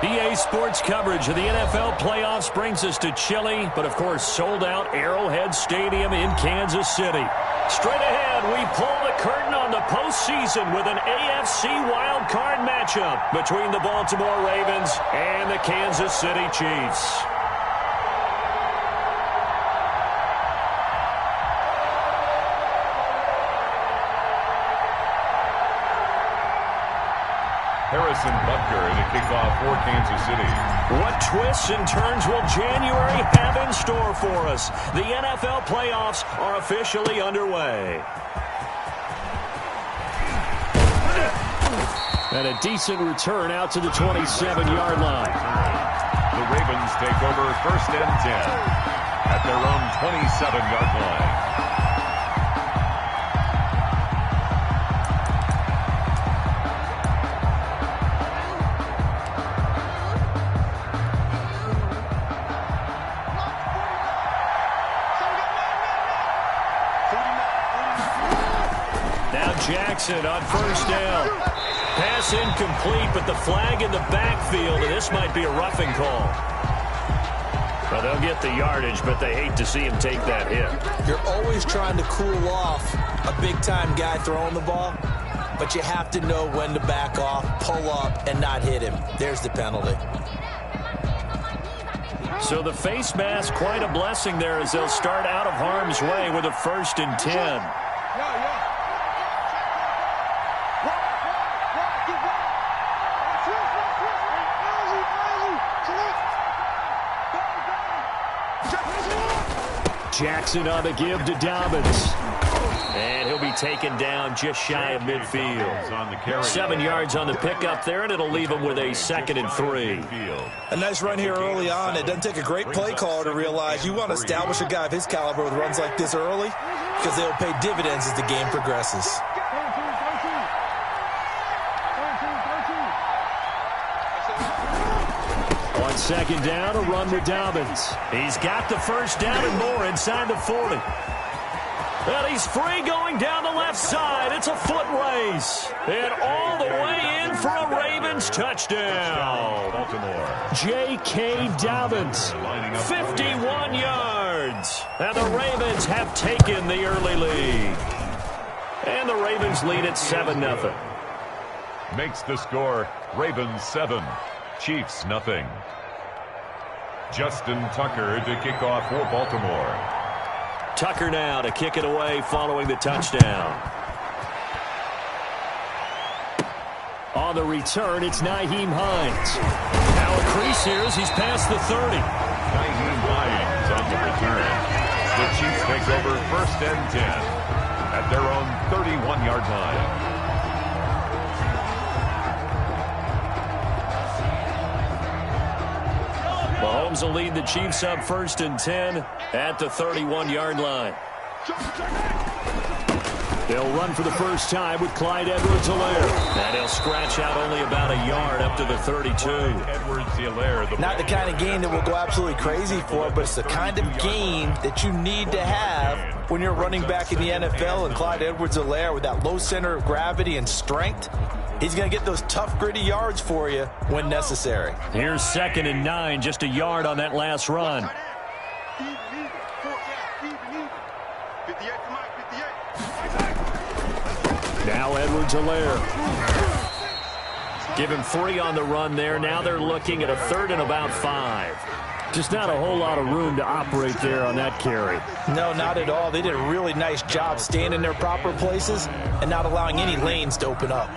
EA Sports coverage of the NFL playoffs brings us to chilly, but of course sold-out Arrowhead Stadium in Kansas City. Straight ahead, we pull the curtain on the postseason with an AFC wildcard matchup between the Baltimore Ravens and the Kansas City Chiefs. Harrison Butker to kick off for Kansas City. What twists and turns will January have in store for us? The NFL playoffs are officially underway. And a decent return out to the 27-yard line. The Ravens take over 1st and 10 at their own 27-yard line. Jackson on 1st down. Pass incomplete, but the flag in the backfield, and this might be a roughing call. Well, they'll get the yardage, but they hate to see him take that hit. You're always trying to cool off a big-time guy throwing the ball, but you have to know when to back off, pull up, and not hit him. There's the penalty. So the face mask, quite a blessing there as they'll start out of harm's way with a 1st and 10. Jackson on the give to Dobbins. And he'll be taken down just shy of midfield. 7 yards on the pickup there, and it'll leave him with a 2nd and 3. A nice run here early on. It doesn't take a great play caller to realize you want to establish a guy of his caliber with runs like this early because they'll pay dividends as the game progresses. On 2nd down, a run with Dobbins. He's got the 1st down and more inside the 40. Well, he's free going down the left side. It's a foot race. And all the way in for a Ravens touchdown. Baltimore. J.K. Dobbins, 51 yards. And the Ravens have taken the early lead. And the Ravens lead at 7-0. Makes the score Ravens 7, Chiefs nothing. Justin Tucker to kick off for Baltimore. Tucker now to kick it away following the touchdown. On the return, it's Nyheim Hines. Now a crease here as he's past the 30. Nyheim Hines on the return. The Chiefs take over 1st and 10 at their own 31-yard line. Mahomes will lead the Chiefs up 1st and 10 at the 31-yard line. They'll run for the first time with Clyde Edwards-Helaire. And he'll scratch out only about a yard up to the 32. Edwards-Helaire. Not the kind of game that we'll go absolutely crazy for, but it's the kind of game that you need to have when you're running back in the NFL. And Clyde Edwards-Helaire, with that low center of gravity and strength, he's going to get those tough, gritty yards for you when necessary. Here's 2nd and 9, just a yard on that last run. Now Edwards-Helaire. Give him 3 on the run there. Now they're looking at a 3rd and about 5. Just not a whole lot of room to operate there on that carry. No, not at all. They did a really nice job staying in their proper places and not allowing any lanes to open up.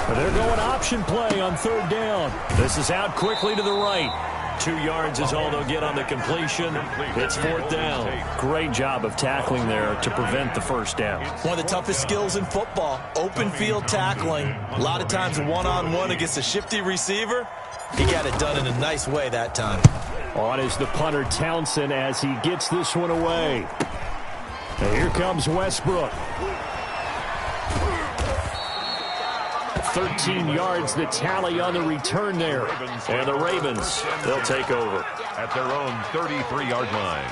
They're going option play on 3rd down. This is out quickly to the right. 2 yards is all they'll get on the completion. It's 4th down. Great job of tackling there to prevent the 1st down. One of the toughest skills in football, open field tackling. A lot of times one-on-one against a shifty receiver. He got it done in a nice way that time. On is the punter Townsend as he gets this one away. And here comes Westbrook. 13 yards the tally on the return there. And the Ravens, they'll take over at their own 33-yard line.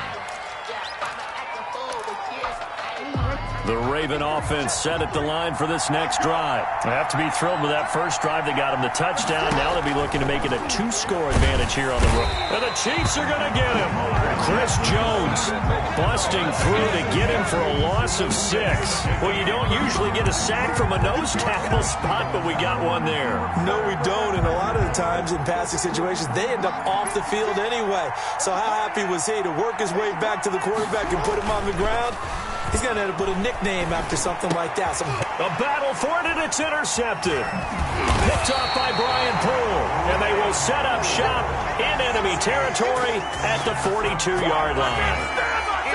The Raven offense set at the line for this next drive. They have to be thrilled with that first drive. They got him the touchdown. Now they'll be looking to make it a 2-score advantage here on the road. And the Chiefs are going to get him. Chris Jones busting through to get him for a loss of 6. Well, you don't usually get a sack from a nose tackle spot, but we got one there. No, we don't. And a lot of the times in passing situations, they end up off the field anyway. So how happy was he to work his way back to the quarterback and put him on the ground? He's going to have to put a nickname after something like that. A battle for it, and it's intercepted. Picked off by Brian Poole, and they will set up shop in enemy territory at the 42-yard line.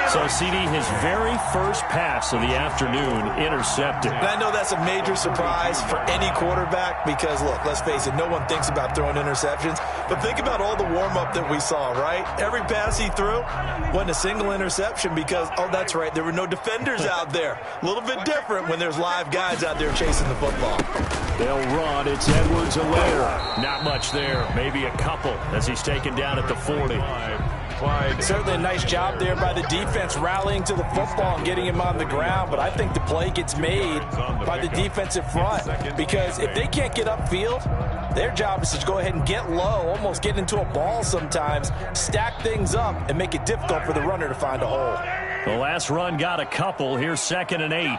So, CD, his very first pass of the afternoon intercepted. And I know that's a major surprise for any quarterback because, look, let's face it, no one thinks about throwing interceptions. But think about all the warm-up that we saw, right? Every pass he threw wasn't a single interception because, oh, that's right, there were no defenders out there. A little bit different when there's live guys out there chasing the football. They'll run. It's Edwards-Helaire. Not much there. Maybe a couple as he's taken down at the 40. Certainly a nice job there by the defense rallying to the football and getting him on the ground, but I think the play gets made by the defensive front because if they can't get upfield, their job is to go ahead and get low, almost get into a ball sometimes, stack things up, and make it difficult for the runner to find a hole. The last run got a couple. Here's 2nd and 8.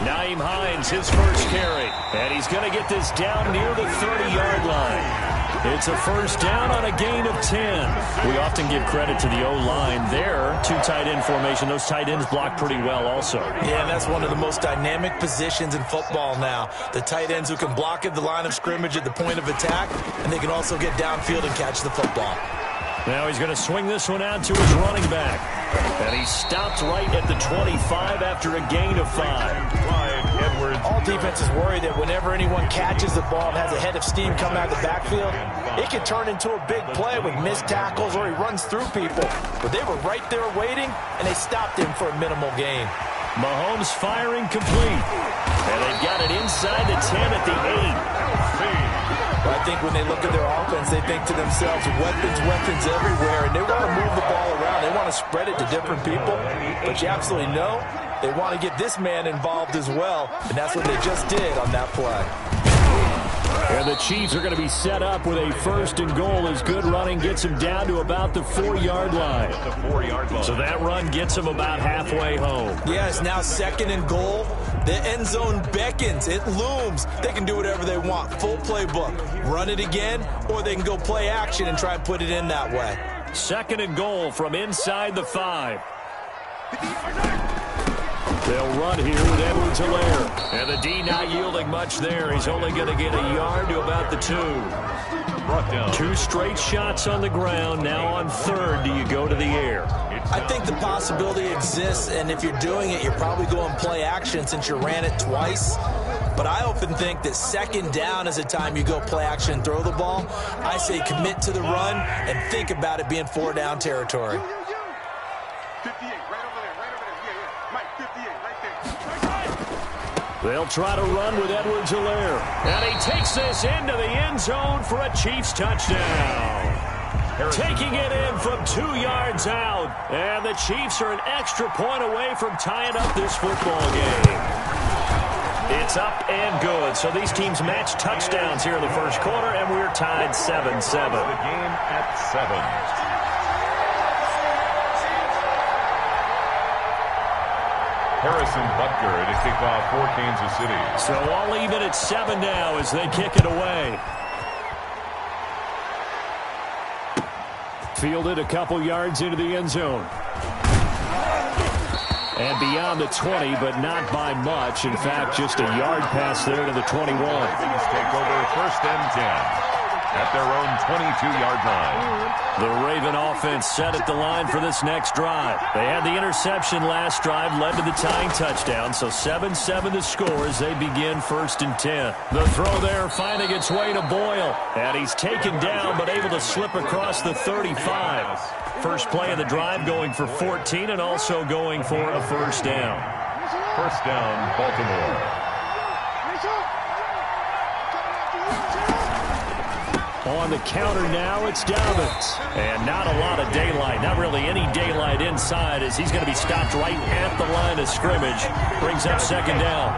Nyheim Hines, his first carry. And he's going to get this down near the 30-yard line. It's a first down on a gain of 10. We often give credit to the O-line there. 2 tight end formation. Those tight ends block pretty well also. Yeah, and that's one of the most dynamic positions in football now. The tight ends who can block at the line of scrimmage at the point of attack, and they can also get downfield and catch the football. Now he's going to swing this one out to his running back. And he stopped right at the 25 after a gain of 5. All defenses worry that whenever anyone catches the ball and has a head of steam coming out of the backfield, it can turn into a big play with missed tackles or he runs through people. But they were right there waiting, and they stopped him for a minimal gain. Mahomes firing complete. And they've got it inside the 10 at the 8. Well, I think when they look at their offense, they think to themselves, weapons everywhere, and they want to move the ball around. They want to spread it to different people. But you absolutely know they want to get this man involved as well, and that's what they just did on that play. And the Chiefs are going to be set up with a 1st and goal as good running gets them down to about the 4-yard line. So that run gets them about halfway home. Yeah, it's now 2nd and goal. The end zone beckons. It looms. They can do whatever they want. Full playbook. Run it again, or they can go play action and try and put it in that way. 2nd and goal from inside the 5. They'll run here with Edwards-Helaire. And the D not yielding much there. He's only going to get a yard to about the 2. 2 straight shots on the ground. Now on 3rd, do you go to the air? I think the possibility exists, and if you're doing it, you're probably going play action since you ran it twice. But I often think that 2nd down is a time you go play action and throw the ball. I say commit to the run and think about it being 4-down territory. 58, right over there, yeah. Mike, 58, right there. They'll try to run with Edwards-Helaire. And he takes this into the end zone for a Chiefs touchdown. Taking it in from 2 yards out. And the Chiefs are an extra point away from tying up this football game. It's up and good. So these teams match touchdowns here in the first quarter, and we're tied 7-7. The game at 7. Harrison Butker to kick off for Kansas City. So all even at 7 now as they kick it away. Fielded a couple yards into the end zone. And beyond the 20, but not by much. In fact, just a yard pass there to the 21. Things take over 1st and 10 at their own 22-yard line. The Raven offense set at the line for this next drive. They had the interception last drive, led to the tying touchdown, so 7-7 the score as they begin 1st and 10. The throw there finding its way to Boyle, and he's taken down but able to slip across the 35. First play of the drive going for 14 and also going for a 1st down. 1st down, Baltimore. On the counter now, it's Dobbins. And not a lot of daylight, not really any daylight inside, as he's going to be stopped right at the line of scrimmage. Brings up second down.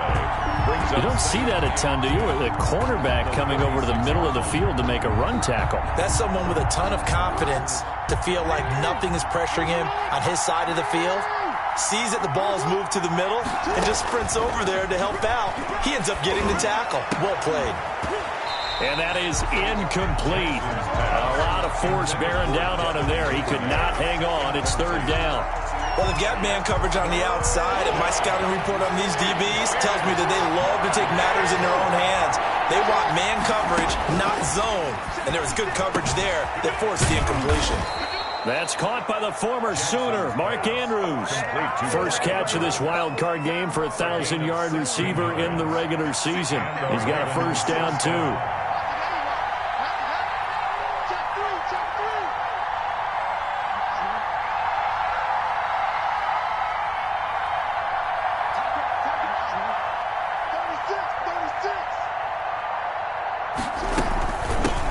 You don't see that a ton, do you? A cornerback coming over to the middle of the field to make a run tackle. That's someone with a ton of confidence to feel like nothing is pressuring him on his side of the field. Sees that the ball is moved to the middle and just sprints over there to help out. He ends up getting the tackle. Well played. And that is incomplete. A lot of force bearing down on him there. He could not hang on. It's third down. Well, the gap man coverage on the outside, and my scouting report on these DBs tells me that they love to take matters in their own hands. They want man coverage, not zone. And there was good coverage there that forced the incompletion. That's caught by the former Sooner, Mark Andrews. First catch of this wild card game for a 1,000-yard receiver in the regular season. He's got a first down, too.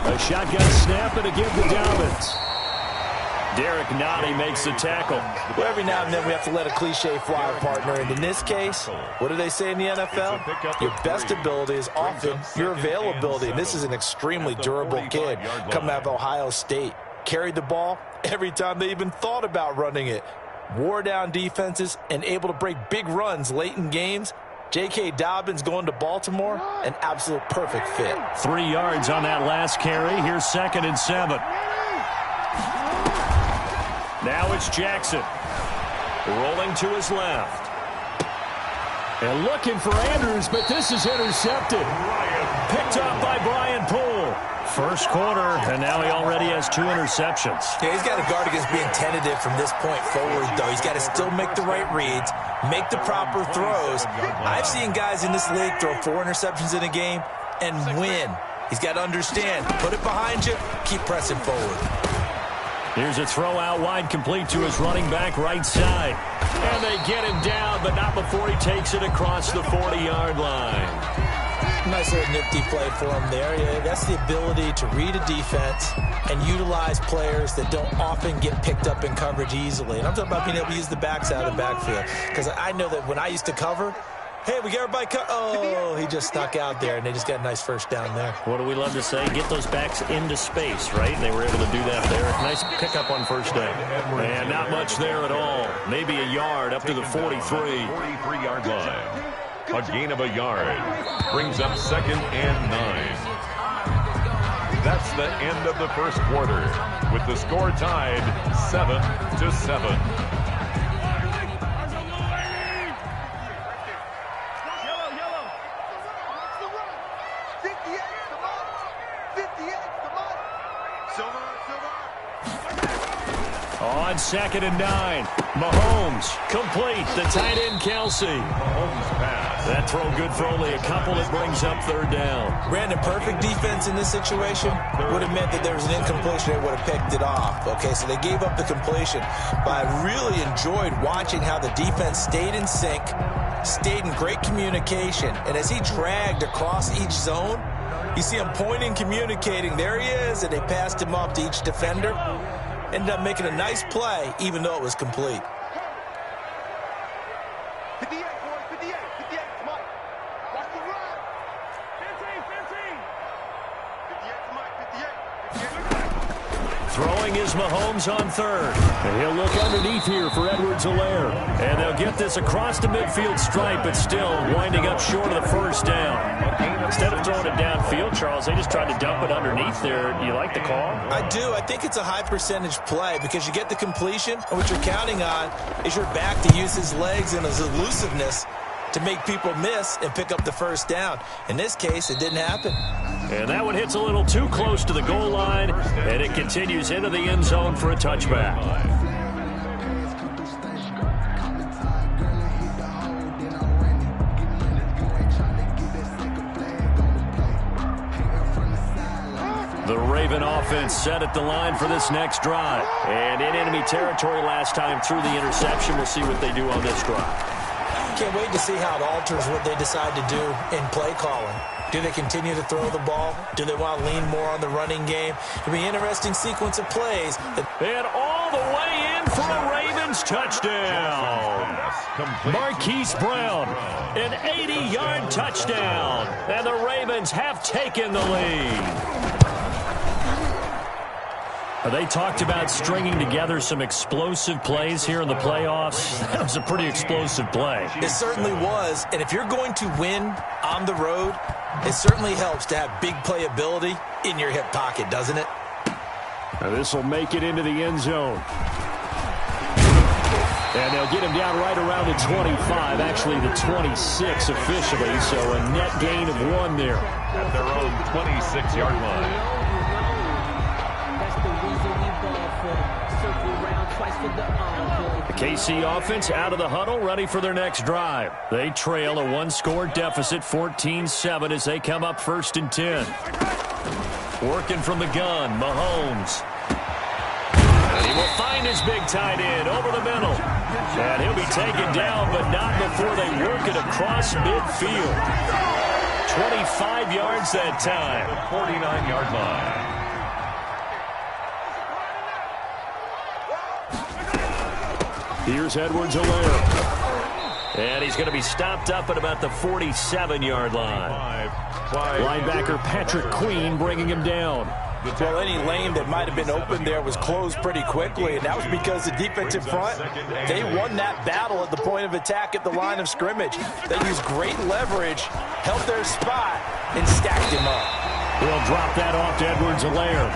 A shotgun snap and a give to Dobbins. Derek Nottie makes the tackle. Well, every now and then we have to let a cliche fly, partner. And in this case, what do they say in the NFL? Your best ability is often your availability. And this is an extremely durable kid coming out of Ohio State. Carried the ball every time they even thought about running it. Wore down defenses and able to break big runs late in games. J.K. Dobbins going to Baltimore, an absolute perfect fit. 3 yards on that last carry. Here's 2nd and 7. Now it's Jackson. Rolling to his left. And looking for Andrews, but this is intercepted. Picked up by Brian Poole. First quarter, and now he already has 2 interceptions. Yeah, he's got to guard against being tentative from this point forward, though. He's got to still make the right reads, make the proper throws. I've seen guys in this league throw 4 interceptions in a game and win. He's got to understand, put it behind you, keep pressing forward. Here's a throw out wide, complete to his running back right side. And they get him down, but not before he takes it across the 40-yard line. Nice little nifty play for him there. Yeah, that's the ability to read a defense and utilize players that don't often get picked up in coverage easily. And I'm talking about being able to use the backs out of the backfield. Because I know that when I used to cover, hey, we got everybody oh, he just snuck out there, and they just got a nice first down there. What do we love to say? Get those backs into space, right? And they were able to do that there. Nice pickup on first down. And not much there at all. Maybe a yard up to the 43. 43-yard line. A gain of a yard. Brings up 2nd and 9. That's the end of the first quarter, with the score tied 7-7. On 2nd and 9, Mahomes complete. The tight end Kelsey. Mahomes pass. That throw good for only a couple. It brings up 3rd down. Brandon, perfect defense in this situation would have meant that there was an incompletion. They would have picked it off. Okay, so they gave up the completion. But I really enjoyed watching how the defense stayed in sync, stayed in great communication. And as he dragged across each zone, you see him pointing, communicating. There he is, and they passed him off to each defender. Ended up making a nice play, even though it was complete. 58, boys, 58, 58, come on. Watch the run. 15, 15. 58, Mike, 58. Throwing is Mahomes on 3rd. And he'll look underneath here for Edwards-Helaire. And they'll get this across the midfield stripe, but still winding up short of the first down. Instead of throwing it downfield, Charles, they just tried to dump it underneath there. You like the call? I do. I think it's a high percentage play because you get the completion, and what you're counting on is your back to use his legs and his elusiveness to make people miss and pick up the first down. In this case, it didn't happen. And that one hits a little too close to the goal line, and it continues into the end zone for a touchback. The Raven offense set at the line for this next drive. And in enemy territory last time through the interception. We'll see what they do on this drive. can't wait to see how it alters what they decide to do in play calling. Do they continue to throw the ball? Do they want to lean more on the running game? It'll be an interesting sequence of plays. And all the way in for a Ravens touchdown. Marquise Brown, an 80-yard touchdown. And the Ravens have taken the lead. They talked about stringing together some explosive plays here in the playoffs. That was a pretty explosive play. It certainly was. And if you're going to win on the road, it certainly helps to have big playability in your hip pocket, doesn't it? Now this will make it into the end zone. And they'll get him down right around the 25, actually the 26 officially, so a net gain of 1 there. At their own 26-yard line. The KC offense out of the huddle, ready for their next drive. They trail a 1-score deficit, 14-7, as they come up 1st and 10. Working from the gun, Mahomes. And he will find his big tight end over the middle. And he'll be taken down, but not before they work it across midfield. 25 yards that time. 49-yard line. Here's Edwards-Helaire. And he's going to be stopped up at about the 47-yard line. Linebacker Patrick Queen bringing him down. Well, any lane that might have been open there was closed pretty quickly, and that was because the defensive front, they won that battle at the point of attack at the line of scrimmage. They used great leverage, held their spot, and stacked him up. They'll drop that off to Edwards-Helaire.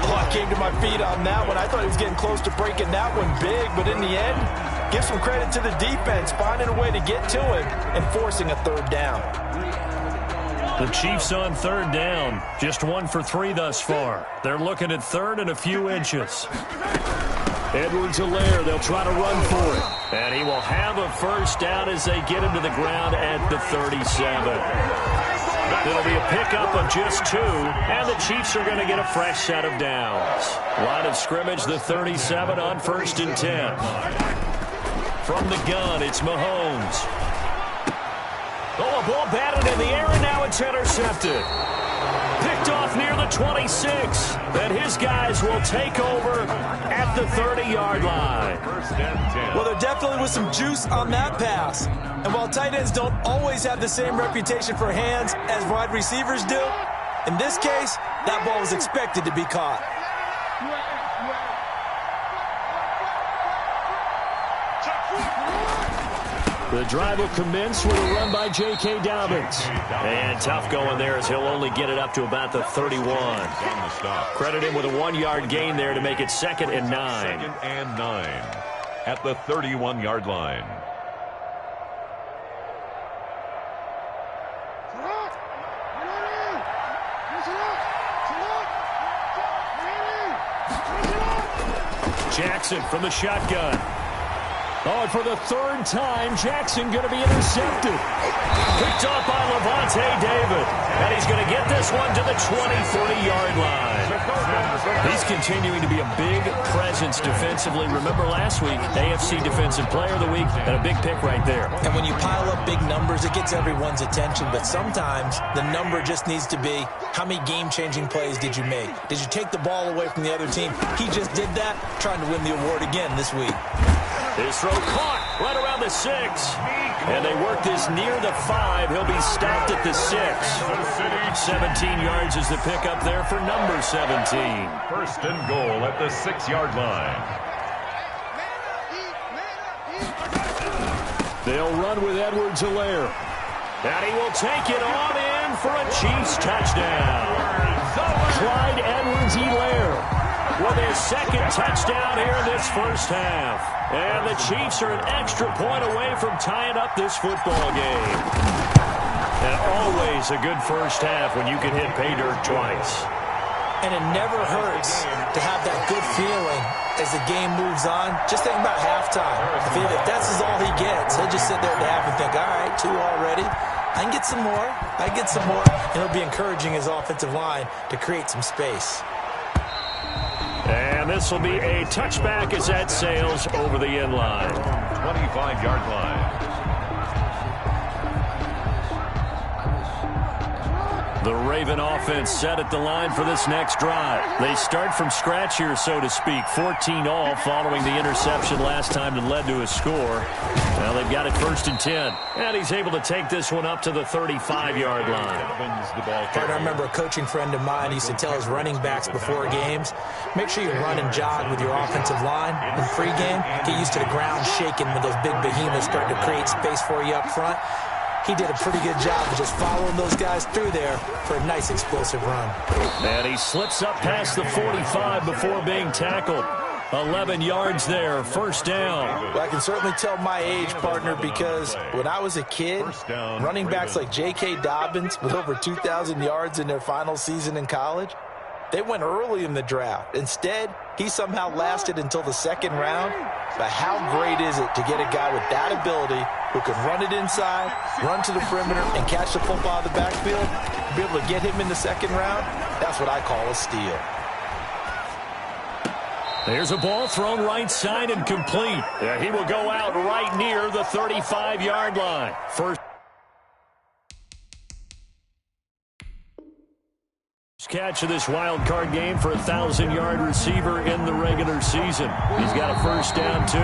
Oh, I came to my feet on that one. I thought he was getting close to breaking that one big, but in the end, give some credit to the defense, finding a way to get to him and forcing a 3rd down. The Chiefs on 3rd down, just 1 for 3 thus far. They're looking at 3rd and a few inches. Edwards-Helaire, they'll try to run for it. And he will have a 1st down as they get him to the ground at the 37. It'll be a pickup of just 2, and the Chiefs are going to get a fresh set of downs. Line of scrimmage, the 37 on 1st and 10. From the gun, it's Mahomes. Oh, a ball batted in the air, and now it's intercepted. Picked off near the 26, and his guys will take over at the 30-yard line. Well, there definitely was some juice on that pass. And while tight ends don't always have the same reputation for hands as wide receivers do, in this case, that ball was expected to be caught. The drive will commence with a run by J.K. Dobbins. And tough going there as he'll only get it up to about the 31. Credit him with a 1-yard gain there to make it 2nd and 9. 2nd and 9 at the 31-yard line. Jackson from the shotgun. Oh, and for the 3rd time, Jackson going to be intercepted. Picked off by Levante David. And he's going to get this one to the 23-yard line. He's continuing to be a big presence defensively. Remember last week, AFC Defensive Player of the Week, and a big pick right there. And when you pile up big numbers, it gets everyone's attention. But sometimes the number just needs to be, how many game-changing plays did you make? Did you take the ball away from the other team? He just did that, trying to win the award again this week. His throw caught right around the 6. And they work this near the 5. He'll be stopped at the 6. 17 yards is the pickup there for number 17. 1st and goal at the 6-yard line. They'll run with Edwards-Helaire. And he will take it on in for a Chiefs touchdown. Clyde Edwards-Helaire with his 2nd touchdown here in this 1st half. And the Chiefs are an extra point away from tying up this football game. And always a good 1st half when you can hit pay dirt twice. And it never hurts to have that good feeling as the game moves on. Just think about halftime. If that's all he gets, he'll just sit there at the half and think, all right, 2 already. I can get some more. I can get some more. And he'll be encouraging his offensive line to create some space. And this will be a touchback as that sails over the end line. 25-yard line. The Raven offense set at the line for this next drive. They start from scratch here, so to speak. 14 all following the interception last time that led to a score. Now they've got it 1st and 10. And he's able to take this one up to the 35-yard line. I remember a coaching friend of mine used to tell his running backs before games, make sure you run and jog with your offensive line in pregame. Get used to the ground shaking when those big behemoths start to create space for you up front. He did a pretty good job of just following those guys through there for a nice explosive run. And he slips up past the 45 before being tackled. 11 yards there, 1st down. Well, I can certainly tell my age, partner, because when I was a kid, running backs like J.K. Dobbins with over 2,000 yards in their final season in college, they went early in the draft. Instead, he somehow lasted until the 2nd round. But how great is it to get a guy with that ability who can run it inside, run to the perimeter, and catch the football out of the backfield? Be able to get him in the 2nd round, that's what I call a steal. There's a ball thrown right side and complete. He will go out right near the 35-yard line. First catch of this wild card game for a 1,000-yard receiver in the regular season. He's got a 1st down, too.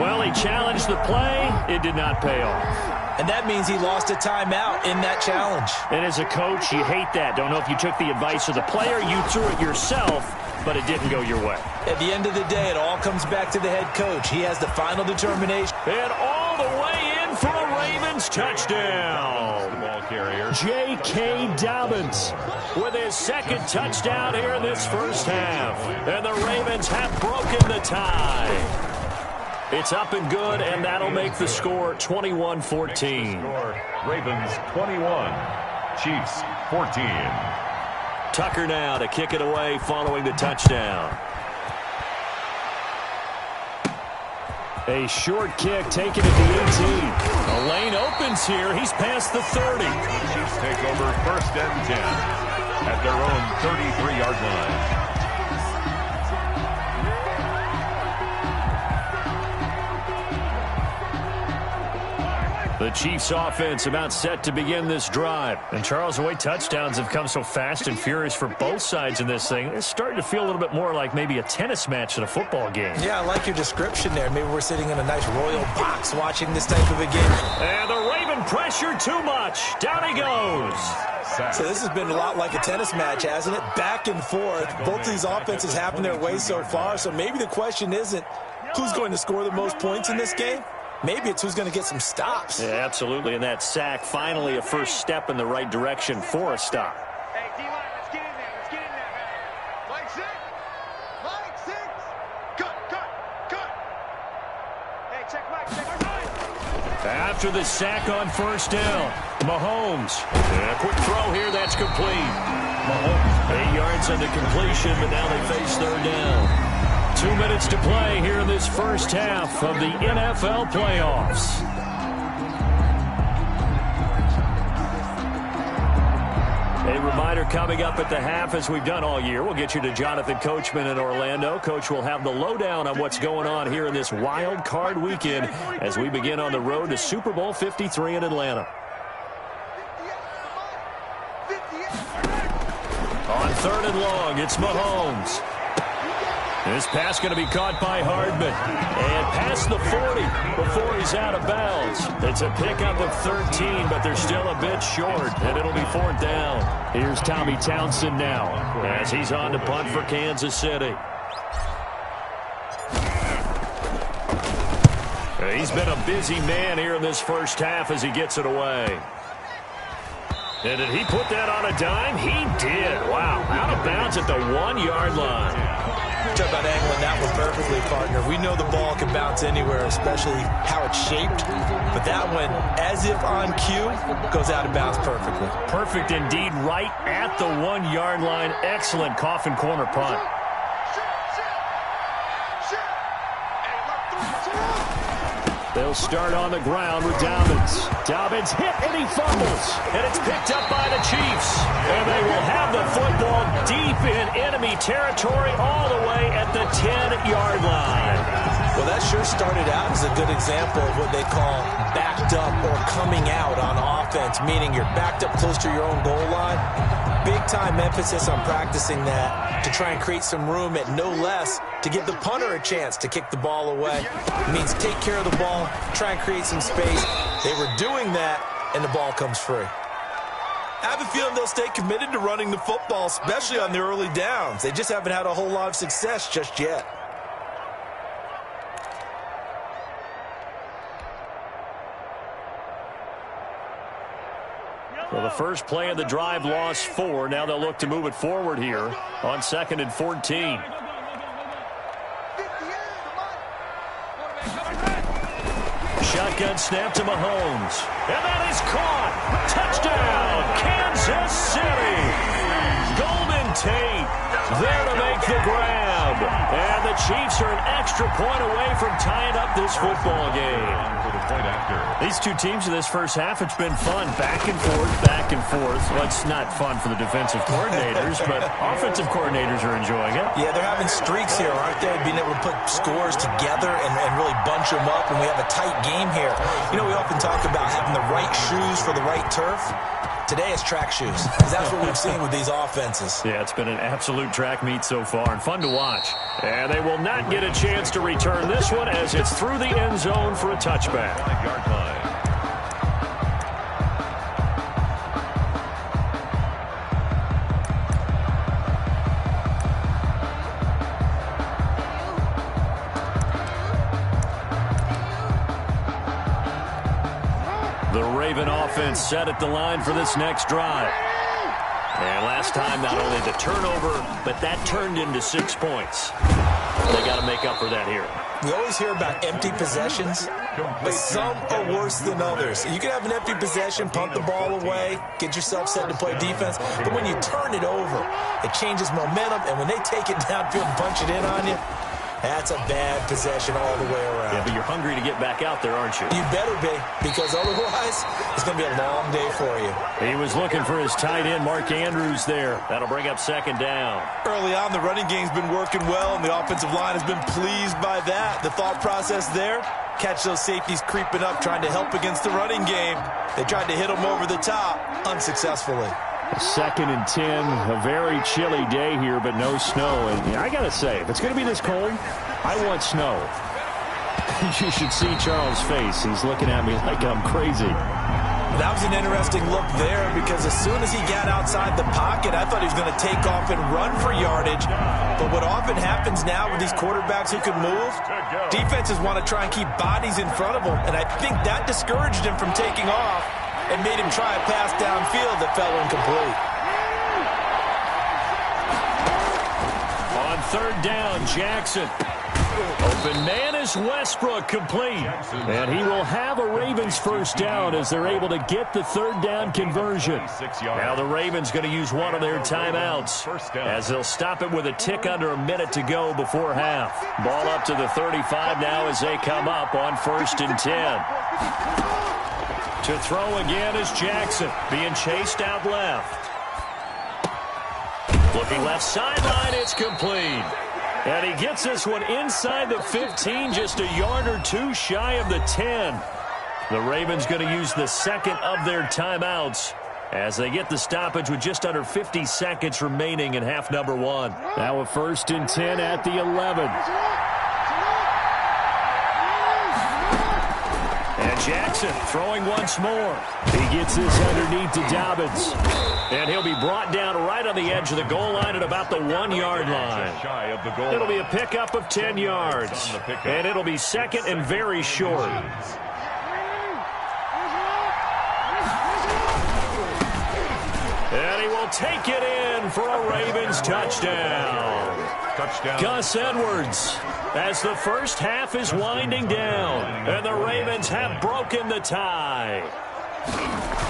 Well, he challenged the play. It did not pay off. And that means he lost a timeout in that challenge. And as a coach, you hate that. Don't know if you took the advice of the player, you threw it yourself, but it didn't go your way. At the end of the day, it all comes back to the head coach. He has the final determination. And all the way in for a Ravens touchdown. The ball carrier. J.K. Dobbins with his 2nd touchdown here in this 1st half. And the Ravens have broken the tie. It's up and good, and that'll make the score 21-14. Ravens 21, Chiefs 14. Tucker now to kick it away following the touchdown. A short kick taken at the 18. The lane opens here. He's past the 30. Chiefs take over 1st and 10 at their own 33-yard line. The Chiefs offense about set to begin this drive. And Charles, the way touchdowns have come so fast and furious for both sides in this thing, it's starting to feel a little bit more like maybe a tennis match than a football game. Yeah, I like your description there. Maybe we're sitting in a nice royal box watching this type of a game. And the Raven pressure too much. Down he goes. So this has been a lot like a tennis match, hasn't it? Back and forth. Both these offenses having their way so far. So maybe the question isn't who's going to score the most points in this game. Maybe it's who's going to get some stops. Yeah, absolutely. And that sack, finally a first step in the right direction for a stop. Hey, D-line, let's get in there. Let's get in there, man. Mike 6. Mike 6. Cut. Hey, check Mike. After the sack on 1st down, Mahomes. A quick throw here. That's complete. Mahomes, 8 yards on the completion, but now they face 3rd down. 2 minutes to play here in this 1st half of the NFL playoffs. A reminder coming up at the half, as we've done all year. We'll get you to Jonathan Coachman in Orlando. Coach will have the lowdown on what's going on here in this wild card weekend as we begin on the road to Super Bowl 53 in Atlanta. On 3rd and long, it's Mahomes. This pass going to be caught by Hardman. And past the 40 before he's out of bounds. It's a pickup of 13, but they're still a bit short, and it'll be 4th down. Here's Tommy Townsend now as he's on to punt for Kansas City. He's been a busy man here in this 1st half as he gets it away. And did he put that on a dime? He did. Wow. Out of bounds at the 1-yard line. Talk about angling that one perfectly, partner. We know the ball can bounce anywhere, especially how it's shaped. But that one, as if on cue, goes out of bounds perfectly. Perfect indeed, right at the 1-yard line. Excellent coffin corner punt. They'll start on the ground with Dobbins. Dobbins hit and he fumbles. And it's picked up by the Chiefs. And they will have deep in enemy territory all the way at the 10-yard line. Well, that sure started out as a good example of what they call backed up or coming out on offense, meaning you're backed up close to your own goal line. Big-time emphasis on practicing that to try and create some room at no less to give the punter a chance to kick the ball away. It means take care of the ball, try and create some space. They were doing that, and the ball comes free. I have a feeling they'll stay committed to running the football, especially on the early downs. They just haven't had a whole lot of success just yet. Well, the first play of the drive lost 4. Now they'll look to move it forward here on 2nd and 14. Shotgun snap to Mahomes. And that is caught. Touchdown, Kansas City. Golden Tate there to make the grab. And the Chiefs are an extra point away from tying up this football game. These two teams in this first half, it's been fun. Back and forth, back and forth. Well, it's not fun for the defensive coordinators, but offensive coordinators are enjoying it. Yeah, they're having streaks here, aren't they? Being able to put scores together and really bunch them up, and we have a tight game here. You know, we often talk about having the right shoes for the right turf. Today it's track shoes, because that's what we've seen with these offenses. Yeah, it's been an absolute track meet so far, and fun to watch. And they will not get a chance to return this one as it's through the end zone for a touchback. 5-yard line. The Raven offense set at the line for this next drive. And last time, not only the turnover, but that turned into 6 points. They got to make up for that here. We always hear about empty possessions, but some are worse than others. You can have an empty possession, pump the ball away, get yourself set to play defense, but when you turn it over, it changes momentum, and when they take it downfield and punch it in on you, that's a bad possession all the way around. Yeah, but you're hungry to get back out there, aren't you? You better be, because otherwise, it's going to be a long day for you. He was looking for his tight end, Mark Andrews, there. That'll bring up 2nd down. Early on, the running game's been working well, and the offensive line has been pleased by that. The thought process there, catch those safeties creeping up, trying to help against the running game. They tried to hit them over the top, unsuccessfully. 2nd and 10, a very chilly day here, but no snow. And I got to say, if it's going to be this cold, I want snow. You should see Charles' face. He's looking at me like I'm crazy. That was an interesting look there, because as soon as he got outside the pocket, I thought he was going to take off and run for yardage. But what often happens now with these quarterbacks who can move, defenses want to try and keep bodies in front of them, and I think that discouraged him from taking off and made him try a pass downfield that fell incomplete. On 3rd down, Jackson. Open man is Westbrook, complete. And he will have a Ravens first down as they're able to get the 3rd down conversion. Now the Ravens going to use one of their timeouts as they'll stop it with a tick under a minute to go before half. Ball up to the 35 now as they come up on 1st and 10. To throw again is Jackson, being chased out left. Looking left sideline, it's complete. And he gets this one inside the 15, just a yard or two shy of the 10. The Ravens going to use the 2nd of their timeouts as they get the stoppage with just under 50 seconds remaining in half number 1. Now a 1st and 10 at the 11. And Jackson throwing once more. He gets this underneath to Dobbins. And he'll be brought down right on the edge of the goal line at about the 1-yard line. It'll be a pickup of 10 yards. And it'll be 2nd and very short. And he will take it in for a Ravens touchdown. Gus Edwards, as the first half is winding down, and the Ravens have broken the tie.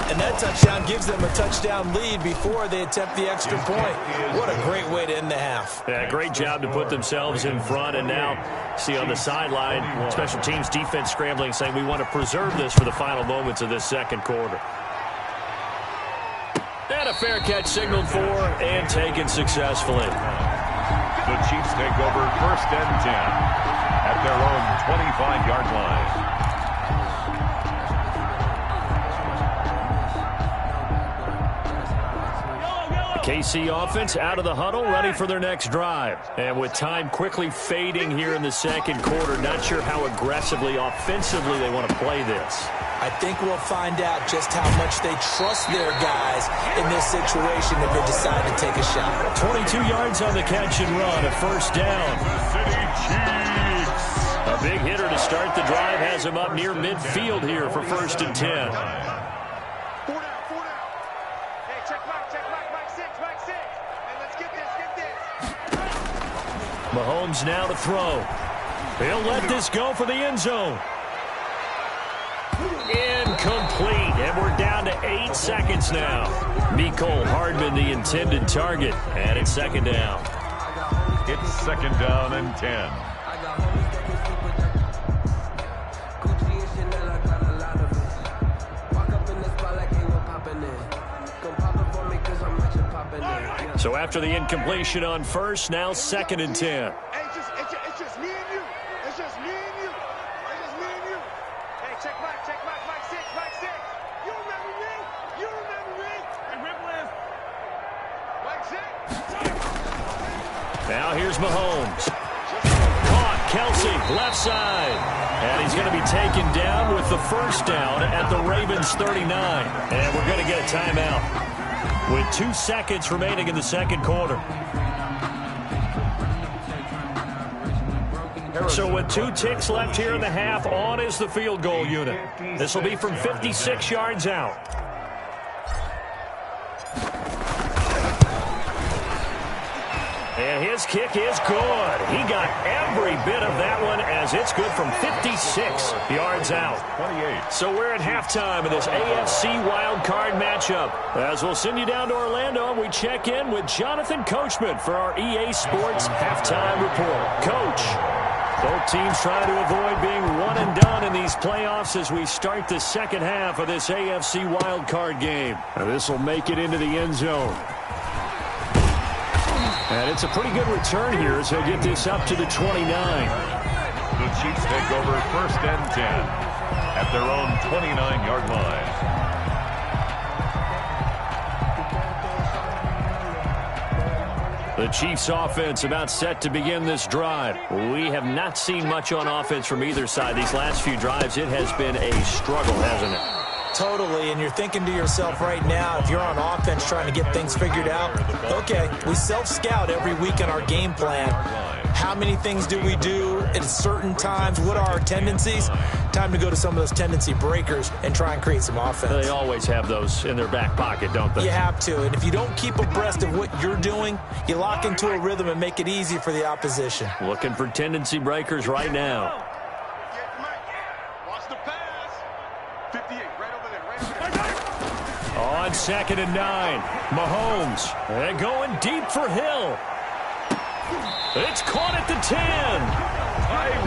And that touchdown gives them a touchdown lead before they attempt the extra point. What a great way to end the half. Yeah, great job to put themselves in front, and now see on the sideline, special teams defense scrambling, saying we want to preserve this for the final moments of this 2nd quarter. And a fair catch signaled for and taken successfully. The Chiefs take over 1st and 10 at their own 25-yard line. KC offense out of the huddle, ready for their next drive. And with time quickly fading here in the second quarter, not sure how aggressively, offensively they want to play this. I think we'll find out just how much they trust their guys in this situation if they decide to take a shot. 22 yards on the catch and run, a 1st down. City Chiefs. A big hitter to start the drive has him up near midfield here for 1st and 10. Mahomes now to throw. He'll let this go for the end zone. Incomplete, and we're down to 8 seconds now. Mecole Hardman, the intended target, and it's 2nd down. It's 2nd down and 10. So after the incompletion on 1st, now 2nd and 10. It's just me and you. It's just me and you. It's just me and you. Hey, check Mike 6. You remember me? You remember me? Hey, Ripple Mike 6. Now here's Mahomes. Caught, Kelsey, left side. And he's going to be taken down with the 1st down at the Ravens 39. And we're going to get a timeout with 2 seconds remaining in the second quarter. So with 2 ticks left here in the half, on is the field goal unit. This will be from 56 yards out. And his kick is good. He got every bit of that one as it's good from 56 yards out. 28. So we're at halftime in this AFC wildcard matchup. As we'll send you down to Orlando, and we check in with Jonathan Coachman for our EA Sports Halftime Report. Coach, both teams trying to avoid being one and done in these playoffs as we start the second half of this AFC wildcard game. Now this will make it into the end zone. And it's a pretty good return here as they get this up to the 29. The Chiefs take over 1st and 10 at their own 29-yard line. The Chiefs offense about set to begin this drive. We have not seen much on offense from either side. These last few drives, it has been a struggle, hasn't it? Totally, and you're thinking to yourself right now, if you're on offense trying to get things figured out, okay, we self-scout every week in our game plan. How many things do we do at certain times? What are our tendencies? Time to go to some of those tendency breakers and try and create some offense. They always have those in their back pocket, don't they? You have to, and if you don't keep abreast of what you're doing, you lock into a rhythm and make it easy for the opposition. Looking for tendency breakers right now. Watch the pass. 58, right over there. On 2nd and 9, Mahomes. And going deep for Hill. It's caught at the 10.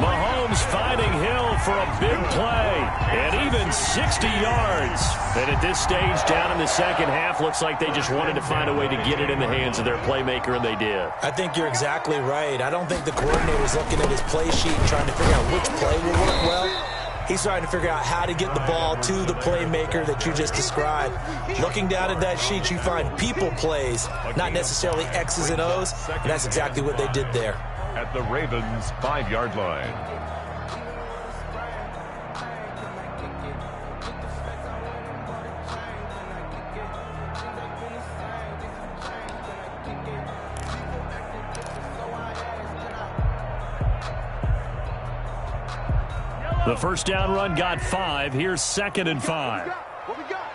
Mahomes finding Hill for a big play. And even 60 yards. And at this stage, down in the second half, looks like they just wanted to find a way to get it in the hands of their playmaker, and they did. I think you're exactly right. I don't think the coordinator's looking at his play sheet and trying to figure out which play will work well. He's trying to figure out how to get the ball to the playmaker that you just described. Looking down at that sheet, you find people plays, not necessarily X's and O's, and that's exactly what they did there. At the Ravens' 5-yard line. The 1st down run got 5. Here's 2nd and 5. What we got?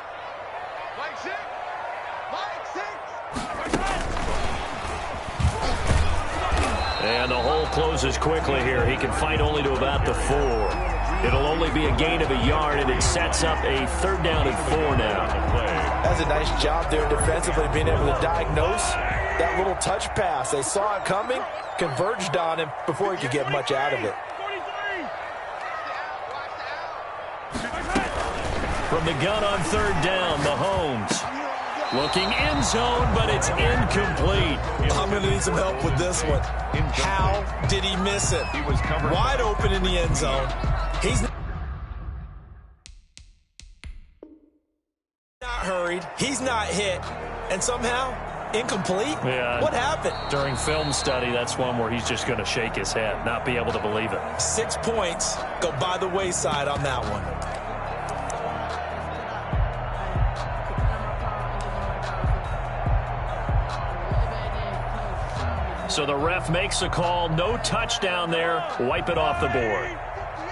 Mike 6. And the hole closes quickly here. He can fight only to about the 4. It'll only be a gain of a yard, and it sets up a 3rd down and 4 now. That's a nice job there defensively, being able to diagnose that little touch pass. They saw it coming, converged on him before he could get much out of it. From the gun on 3rd down, Mahomes. Looking end zone, but it's incomplete. I'm going to need some help with this one. How did he miss it? He was covered wide open in the end zone. He's not hurried. He's not hit. And somehow, incomplete? Yeah. What happened? During film study, that's one where he's just going to shake his head, not be able to believe it. 6 points go by the wayside on that one. So the ref makes a call. No touchdown there. Wipe it off the board.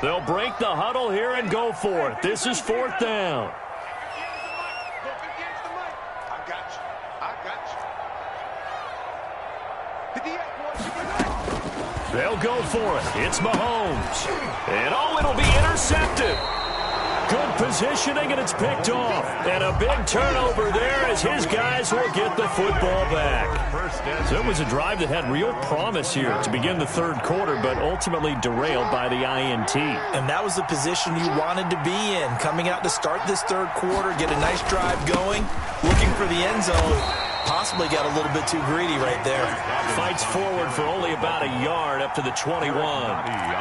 They'll break the huddle here and go for it. This is 4th down. They'll go for it. It's Mahomes. And it'll be intercepted. Good positioning, and it's picked off. And a big turnover there as his guys will get the football back. So it was a drive that had real promise here to begin the 3rd quarter, but ultimately derailed by the INT. And that was the position you wanted to be in. Coming out to start this 3rd quarter, get a nice drive going, looking for the end zone. Possibly got a little bit too greedy right there. Fights forward for only about a yard up to the 21.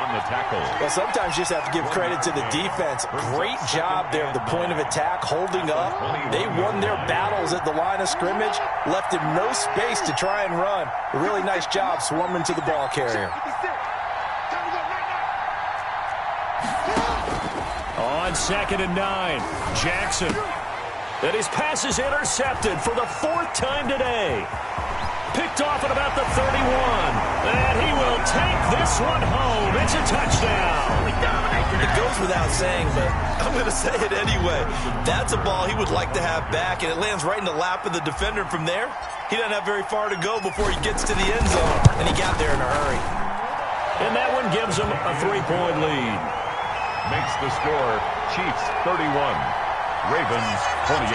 on the tackle. Well, sometimes you just have to give credit to the defense. Great job there at the point of attack, holding up. They won their battles at the line of scrimmage, left him no space to try and run. A really nice job swarming to the ball carrier. On 2nd and 9, Jackson. And his pass is intercepted for the 4th time today. Picked off at about the 31. And he will take this one home. It's a touchdown. It goes without saying, but I'm going to say it anyway. That's a ball he would like to have back, and it lands right in the lap of the defender. From there, he doesn't have very far to go before he gets to the end zone. And he got there in a hurry. And that one gives him a 3-point lead. Makes the score Chiefs 31. Ravens 28.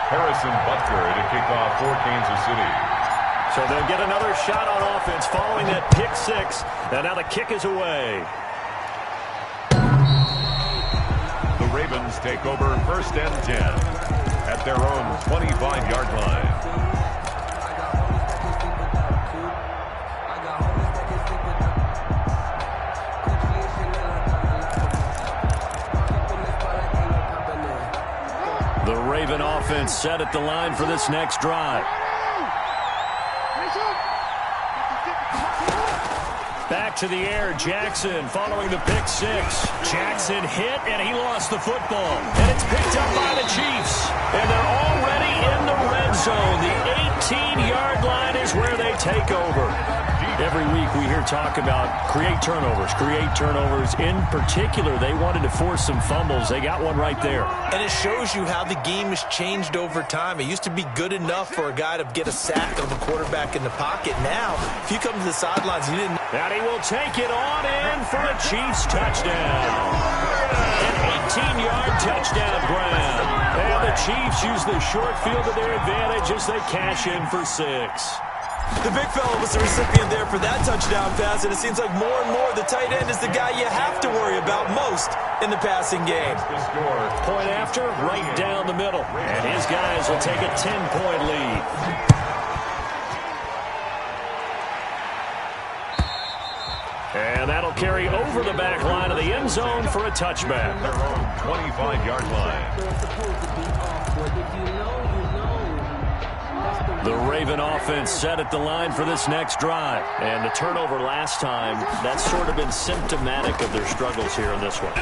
Harrison Butker to kick off for Kansas City. So they'll get another shot on offense following that pick 6. And now the kick is away. The Ravens take over 1st and 10 at their own 25-yard line. The Raven offense set at the line for this next drive. Back to the air, Jackson following the pick 6. Jackson hit, and he lost the football. And it's picked up by the Chiefs. And they're already in the red zone. The 18-yard line is where they take over. Every week we hear talk about create turnovers. In particular, they wanted to force some fumbles. They got one right there. And it shows you how the game has changed over time. It used to be good enough for a guy to get a sack of a quarterback in the pocket. Now, if you come to the sidelines, you didn't. And he will take it on in for a Chiefs touchdown. An 18-yard touchdown grab. And the Chiefs use the short field to their advantage as they cash in for 6. The big fella was the recipient there for that touchdown pass, and it seems like more and more the tight end is the guy you have to worry about most in the passing game. Point after, right down the middle. And his guys will take a 10-point lead. And that'll carry over the back line of the end zone for a touchback. 25-yard line. The Raven offense set at the line for this next drive. And the turnover last time, that's sort of been symptomatic of their struggles here in this one.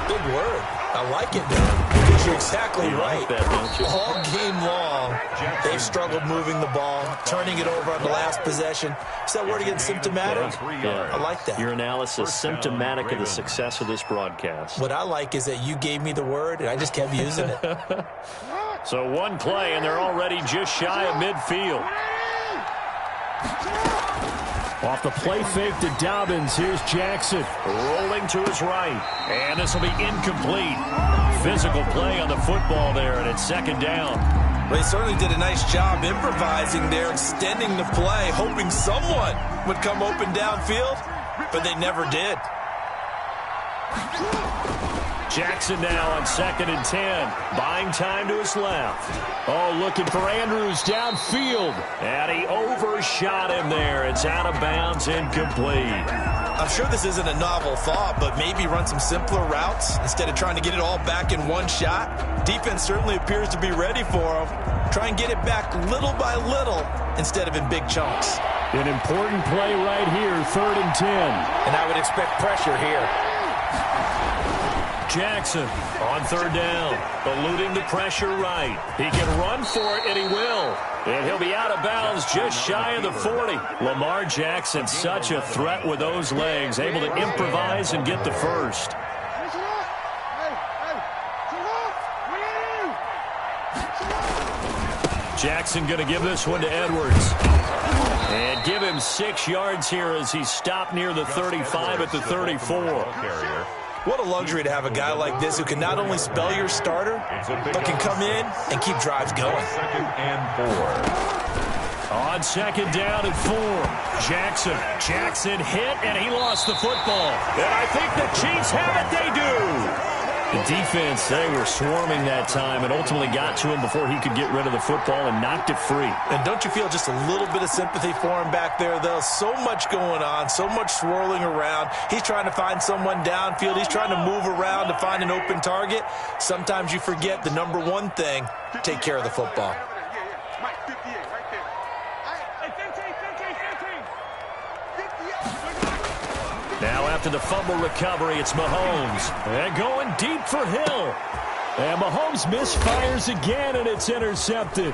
Good word. I like it, though, because you're exactly right. Like that, don't you? All game long, they've struggled moving the ball, turning it over on the last possession. Is that word again, symptomatic? Yeah. I like that. Your analysis, symptomatic of the success of this broadcast. What I like is that you gave me the word, and I just kept using it. So one play, and they're already just shy of midfield. Off the play fake to Dobbins, here's Jackson. Rolling to his right. And this will be incomplete. Physical play on the football there, and it's 2nd down. Well, they certainly did a nice job improvising there, extending the play, hoping someone would come open downfield, but they never did. Jackson now on 2nd and 10. Buying time to his left. Oh, looking for Andrews downfield. And he overshot him there. It's out of bounds, incomplete. I'm sure this isn't a novel thought, but maybe run some simpler routes instead of trying to get it all back in one shot. Defense certainly appears to be ready for him. Try and get it back little by little instead of in big chunks. An important play right here, 3rd and 10. And I would expect pressure here. Jackson on 3rd down, eluding the pressure right. He can run for it, and he will. And he'll be out of bounds just shy of the 40. Lamar Jackson, such a threat with those legs, able to improvise and get the first. Jackson going to give this one to Edwards. And give him 6 yards here as he's stopped near the 35 at the 34. What a luxury to have a guy like this who can not only spell your starter, but can come in and keep drives going. 2nd and 4. On 2nd down and 4. Jackson hit, and he lost the football. And I think the Chiefs have it. They do. The defense, they were swarming that time and ultimately got to him before he could get rid of the football and knocked it free. And don't you feel just a little bit of sympathy for him back there, though? So much going on, so much swirling around. He's trying to find someone downfield. He's trying to move around to find an open target. Sometimes you forget the number one thing, take care of the football. Now after the fumble recovery, it's Mahomes. And going deep for Hill. And Mahomes misfires again, and it's intercepted.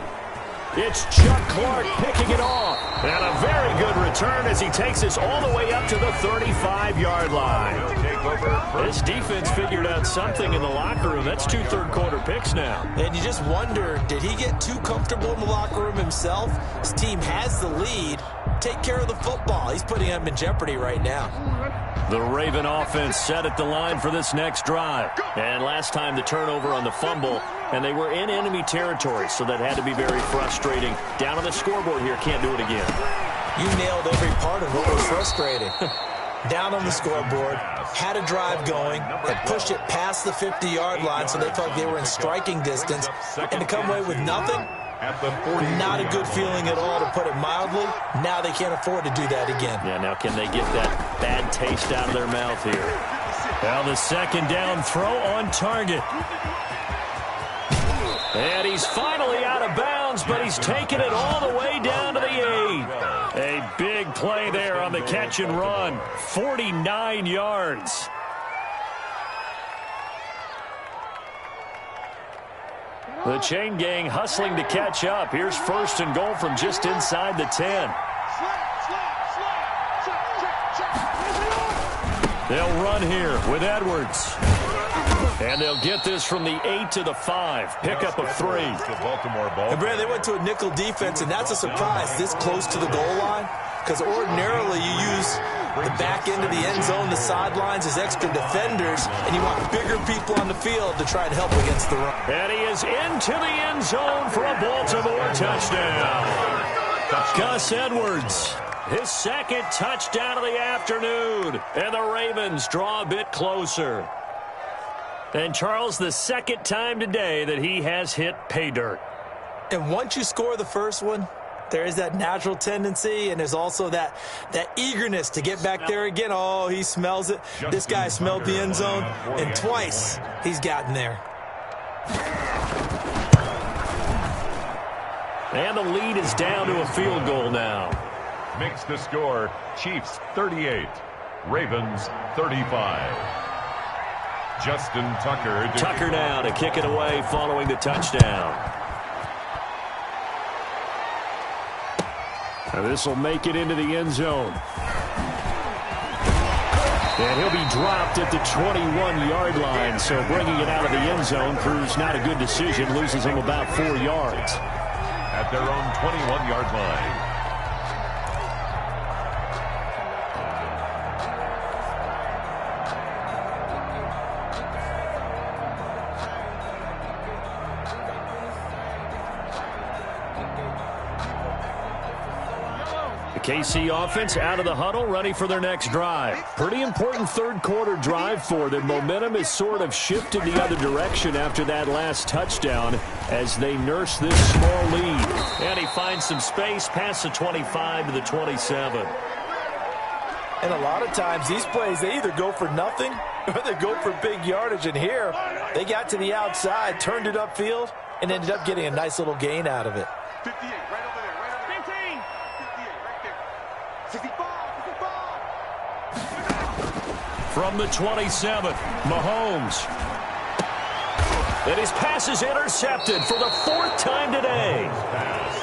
It's Chuck Clark picking it off. And a very good return as he takes us all the way up to the 35-yard line. This defense figured out something in the locker room. That's 2 third-quarter picks now. And you just wonder, did he get too comfortable in the locker room himself? His team has the lead. Take care of the football. He's putting him in jeopardy right now. The Raven offense set at the line for this next drive. And last time the turnover on the fumble, and they were in enemy territory, so that had to be very frustrating. Down on the scoreboard here, can't do it again. You nailed every part of what was frustrating. Down on the scoreboard, had a drive going, had pushed it past the 50-yard line, so they felt they were in striking distance, and to come away with nothing, not a good feeling at all, to put it mildly. Now they can't afford to do that again. Yeah, now can they get that bad taste out of their mouth here? Now the 2nd down throw on target. And he's finally out of bounds, but he's taken it all the way down to the 8. A big play there on the catch and run. 49 yards. The chain gang hustling to catch up. Here's 1st and goal from just inside the 10. They'll run here with Edwards. And they'll get this from the 8 to the 5. Pickup of 3. And Brad, they went to a nickel defense, and that's a surprise this close to the goal line. Because ordinarily you use the back end of the end zone, the sidelines as extra defenders, and you want bigger people on the field to try and help against the run. And he is into the end zone for a Baltimore touchdown. Gus Edwards, his 2nd touchdown of the afternoon. And the Ravens draw a bit closer. And Charles, the 2nd time today that he has hit pay dirt. And once you score the first one, there is that natural tendency, and there's also that eagerness to get back there again. Oh, he smells it. This guy smelled the end zone, and twice he's gotten there. And the lead is down to a field goal now. Makes the score Chiefs 38, Ravens 35. Justin Tucker. Tucker now to kick it away following the touchdown. This will make it into the end zone. And he'll be dropped at the 21-yard line, so bringing it out of the end zone proves not a good decision, loses him about 4 yards. At their own 21-yard line. KC offense out of the huddle, ready for their next drive. Pretty important third quarter drive for them. Momentum has sort of shifted the other direction after that last touchdown as they nurse this small lead. And he finds some space past the 25 to the 27. And a lot of times these plays, they either go for nothing or they go for big yardage. And here, they got to the outside, turned it upfield, and ended up getting a nice little gain out of it. 58, right over there, right over there. 15. 58, right there. 65, 65. From the 27, Mahomes. And his pass is intercepted for the fourth time today.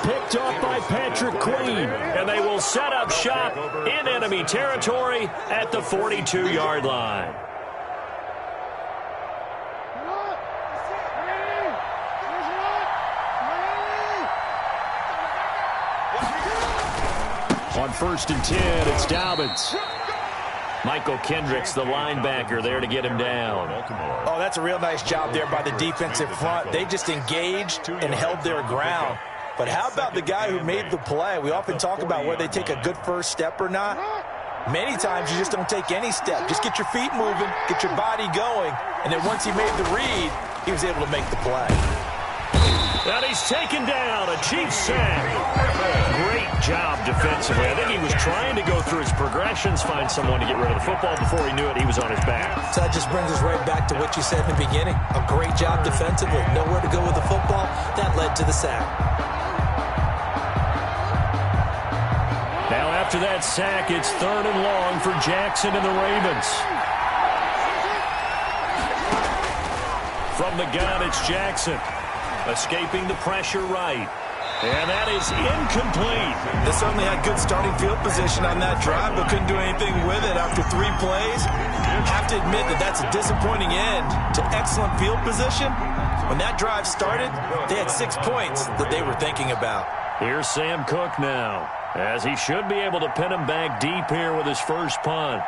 Picked off by Patrick Queen. And they will set up shop in enemy territory at the 42-yard line. On 1st and 10, it's Dobbins. Michael Kendricks, the linebacker, there to get him down. Oh, that's a real nice job there by the defensive front. They just engaged and held their ground. But how about the guy who made the play? We often talk about whether they take a good first step or not. Many times you just don't take any step. Just get your feet moving, get your body going, and then once he made the read, he was able to make the play. And he's taken down, a Chiefs sack. Great job defensively. I think he was trying to go through his progressions, find someone to get rid of the football. Before he knew it, he was on his back. So that just brings us right back to what you said in the beginning. A great job defensively. Nowhere to go with the football. That led to the sack. Now after that sack, it's 3rd and long for Jackson and the Ravens. From the gun, it's Jackson. Escaping the pressure right. And that is incomplete. They certainly had good starting field position on that drive, but couldn't do anything with it after 3 plays. Have to admit that that's a disappointing end to excellent field position. When that drive started, they had 6 points that they were thinking about. Here's Sam Cook now, as he should be able to pin him back deep here with his first punt.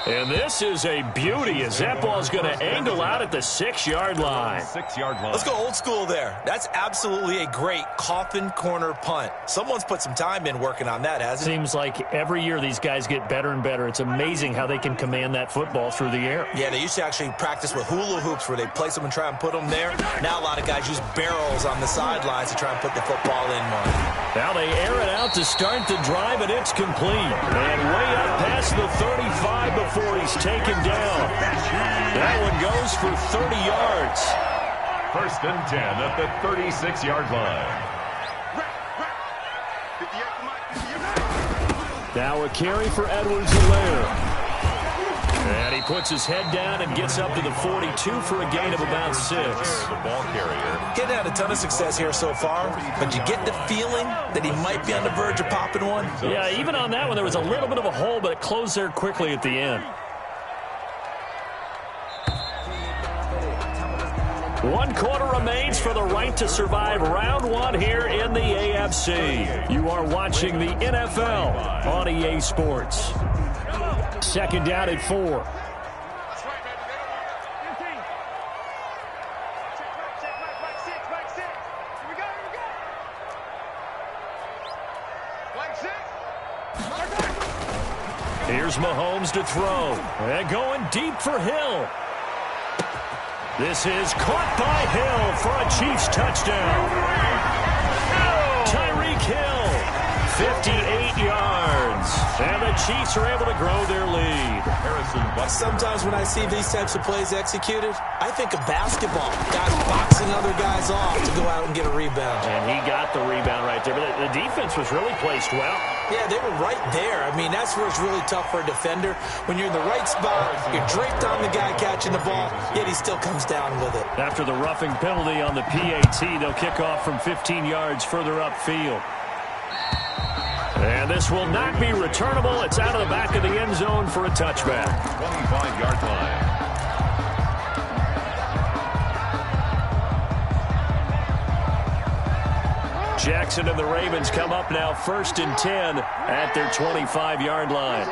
And this is a beauty as that ball's going to angle out at the 6-yard line. 6-yard line. Let's go old school there. That's absolutely a great coffin corner punt. Someone's put some time in working on that, hasn't it? Seems like every year these guys get better and better. It's amazing how they can command that football through the air. Yeah, they used to actually practice with hula hoops where they place them and try and put them there. Now a lot of guys use barrels on the sidelines to try and put the football in one. Now they air it out to start the drive, and it's complete. And way up past the 35 before he's taken down. That one goes for 30 yards. 1st and 10 at the 36-yard line. Now a carry for Edwards-Helaire. And he puts his head down and gets up to the 42 for a gain of about 6. The ball carrier. Getting had a ton of success here so far, but you get the feeling that he might be on the verge of popping one. Yeah, even on that one, there was a little bit of a hole, but it closed there quickly at the end. 1 quarter remains for the right to survive round 1 here in the AFC. You are watching the NFL on EA Sports. 2nd down at 4. That's right, baby. They don't want 15. Check Mike 6, Mike 6. Here we go, here we go. Mike 6. Here's Mahomes to throw. And going deep for Hill. This is caught by Hill for a Chiefs touchdown. Tyreek Hill, 58 yards. And the Chiefs are able to grow their lead. Sometimes when I see these types of plays executed, I think of basketball. Guys boxing other guys off to go out and get a rebound. And he got the rebound right there. But the defense was really placed well. Yeah, they were right there. I mean, that's where it's really tough for a defender. When you're in the right spot, you're draped on the guy catching the ball, yet he still comes down with it. After the roughing penalty on the PAT, they'll kick off from 15 yards further upfield. And this will not be returnable. It's out of the back of the end zone for a touchback. 25-yard line. Jackson and the Ravens come up now 1st and 10 at their 25-yard line.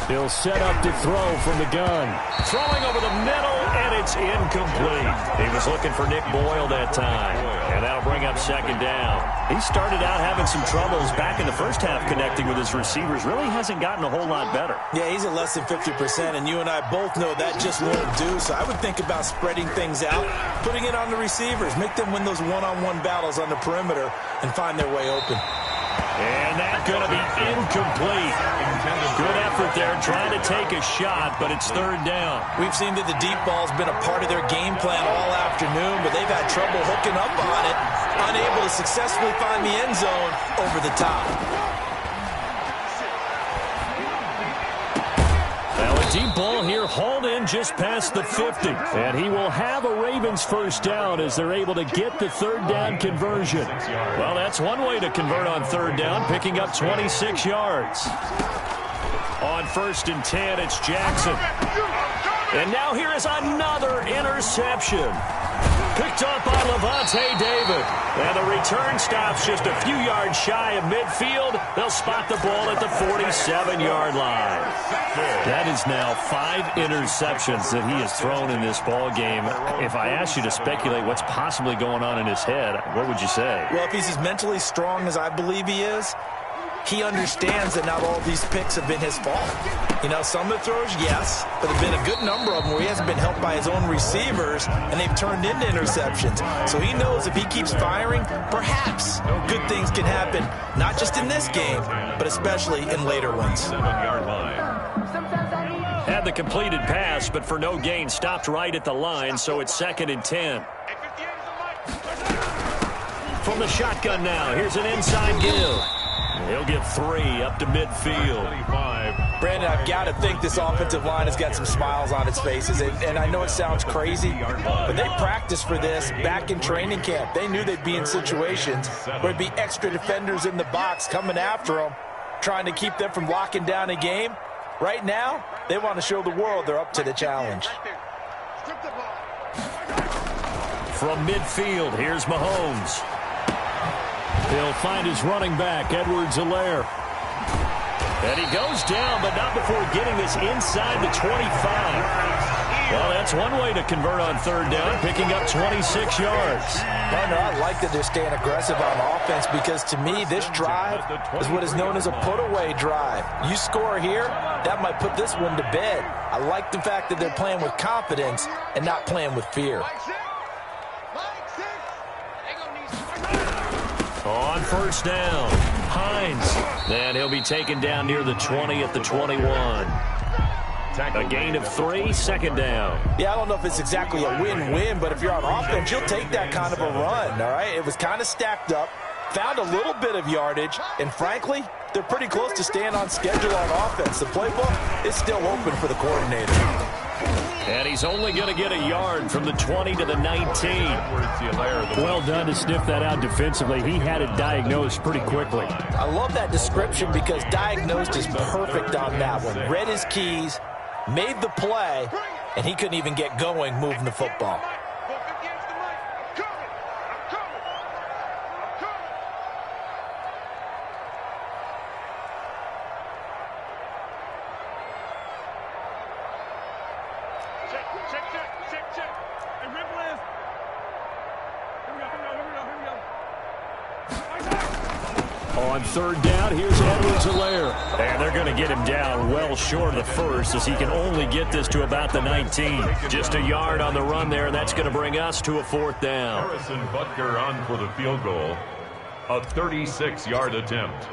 He'll set up to throw from the gun. Throwing over the middle, and it's incomplete. He was looking for Nick Boyle that time, and that'll bring up second down. He started out having some troubles back in the first half connecting with his receivers. Really hasn't gotten a whole lot better. Yeah, he's at less than 50%, and you and I both know that just won't do. So I would think about spreading things out, putting it on the receivers, make them win those one-on-one battles on the perimeter, and find their way open. And that's going to be incomplete. Good effort there, trying to take a shot, but it's third down. We've seen that the deep ball's been a part of their game plan all afternoon, but they've had trouble hooking up on it, unable to successfully find the end zone over the top. Now a deep ball here, hauled in just past the 50. And he will have a Ravens first down as they're able to get the third down conversion. Well, that's one way to convert on third down, picking up 26 yards. On 1st and 10, it's Jackson. And now here is another interception. Picked up by Levante David. And the return stops just a few yards shy of midfield. They'll spot the ball at the 47-yard line. That is now 5 interceptions that he has thrown in this ball game. If I asked you to speculate what's possibly going on in his head, what would you say? Well, if he's as mentally strong as I believe he is, he understands that not all these picks have been his fault. You know, some of the throws, yes, but there have been a good number of them where he hasn't been helped by his own receivers, and they've turned into interceptions. So he knows if he keeps firing, perhaps good things can happen, not just in this game, but especially in later ones. 7-yard line. Had the completed pass, but for no gain, stopped right at the line, so it's 2nd and 10. From the shotgun now, here's an inside give. He'll get 3 up to midfield. Brandon, I've got to think this offensive line has got some smiles on its faces. And I know it sounds crazy, but they practiced for this back in training camp. They knew they'd be in situations where there'd be extra defenders in the box coming after them, trying to keep them from locking down a game. Right now, they want to show the world they're up to the challenge. From midfield, here's Mahomes. He'll find his running back, Edwards-Helaire. And he goes down, but not before getting this inside the 25. Well, that's one way to convert on third down, picking up 26 yards. Partner, I like that they're staying aggressive on offense because, to me, this drive is what is known as a put-away drive. You score here, that might put this one to bed. I like the fact that they're playing with confidence and not playing with fear. On first down, Hines. And he'll be taken down near the 20 at the 21. A gain of 3, second down. Yeah, I don't know if it's exactly a win-win, but if you're on offense, you'll take that kind of a run, all right? It was kind of stacked up, found a little bit of yardage, and frankly, they're pretty close to staying on schedule on offense. The playbook is still open for the coordinator. And he's only going to get a yard from the 20 to the 19. Well done to sniff that out defensively. He had it diagnosed pretty quickly. I love that description because diagnosed is perfect on that one. Read his keys, made the play, and he couldn't even get going moving the football. On third down, here's Edwards-Helaire. And they're going to get him down well short of the first as he can only get this to about the 19. Just a yard on the run there, and that's going to bring us to a 4th down. Harrison Butker on for the field goal. A 36-yard attempt.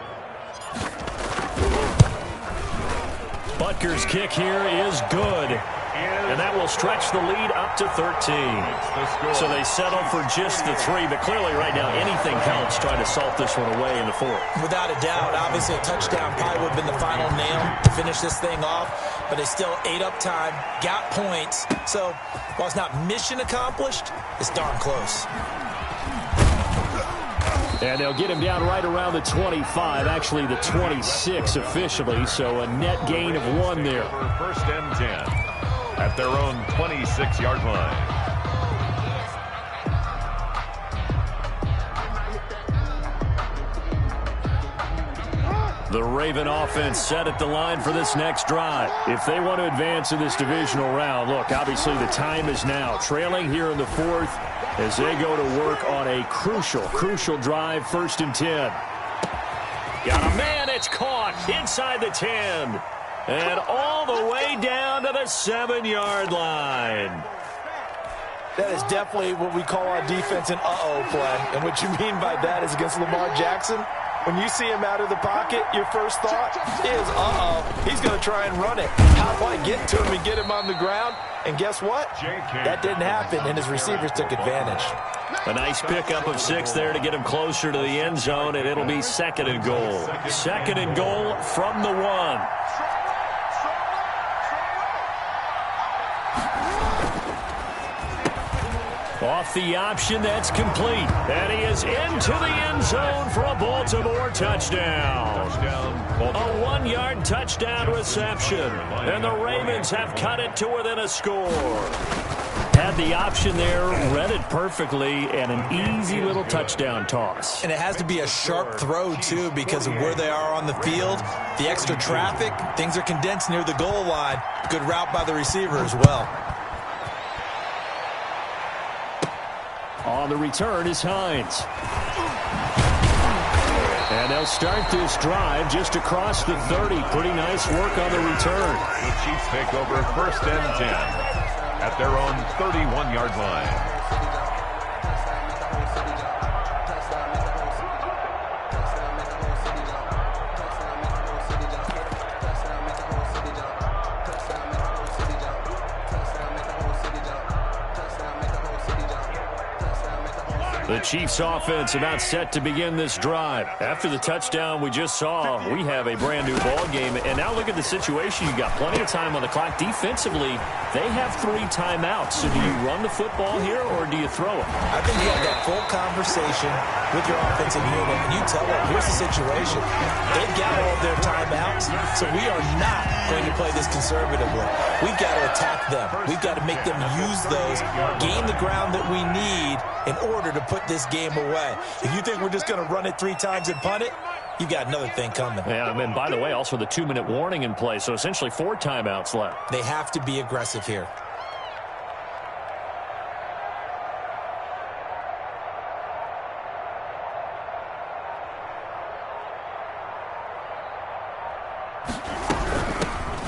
Butker's kick here is good. And that will stretch the lead up to 13. So they settle for just the 3. But clearly right now anything counts trying to salt this one away in the 4th. Without a doubt, obviously a touchdown probably would have been the final nail to finish this thing off. But they still ate up time, got points. So while it's not mission accomplished, it's darn close. And they'll get him down right around the 25, actually the 26 officially. So a net gain of 1 there. For 1st and 10. At their own 26-yard line. The Raven offense set at the line for this next drive. If they want to advance in this divisional round, look, obviously the time is now. Trailing here in the fourth as they go to work on a crucial drive, 1st and 10. Got a man, it's caught inside the 10. And all the way down to the 7-yard line. That is definitely what we call our defense an uh-oh play. And what you mean by that is against Lamar Jackson, when you see him out of the pocket, your first thought is, uh-oh, he's going to try and run it. How do I get to him and get him on the ground? And guess what? That didn't happen, and his receivers took advantage. A nice pickup of 6 there to get him closer to the end zone, and it'll be 2nd and goal. 2nd and goal from the 1. Off the option, that's complete. And he is into the end zone for a Baltimore touchdown. A 1-yard touchdown reception. And the Ravens have cut it to within a score. Had the option there, read it perfectly, and an easy little touchdown toss. And it has to be a sharp throw, too, because of where they are on the field. The extra traffic, things are condensed near the goal line. Good route by the receiver as well. On the return is Hines. And they'll start this drive just across the 30. Pretty nice work on the return. The Chiefs take over 1st and 10 at their own 31-yard line. The Chiefs offense about set to begin this drive. After the touchdown we just saw, we have a brand new ball game. And now look at the situation. You got plenty of time on the clock. Defensively, they have 3 timeouts. So do you run the football here or do you throw it? I think you have that full conversation with your offensive unit, and you tell them, here's the situation. They've got all of their timeouts, so we are not going to play this conservatively. We've got to attack them. We've got to make them use those, gain the ground that we need in order to put this game away. If you think we're just going to run it 3 times and punt it, you got another thing coming. Yeah, and by the way, also the 2-minute warning in play, so essentially 4 timeouts left. They have to be aggressive here.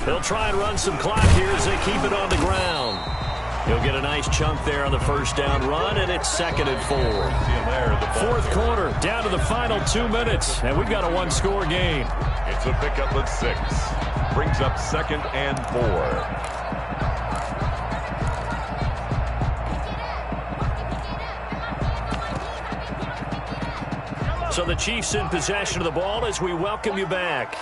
They'll try and run some clock here as they keep it on the ground. He'll get a nice chunk there on the 1st down run, and it's 2nd and 4. 4th quarter, down to the final 2 minutes, and we've got a 1-score game. It's a pickup of 6. Brings up 2nd and 4. So the Chiefs in possession of the ball as we welcome you back.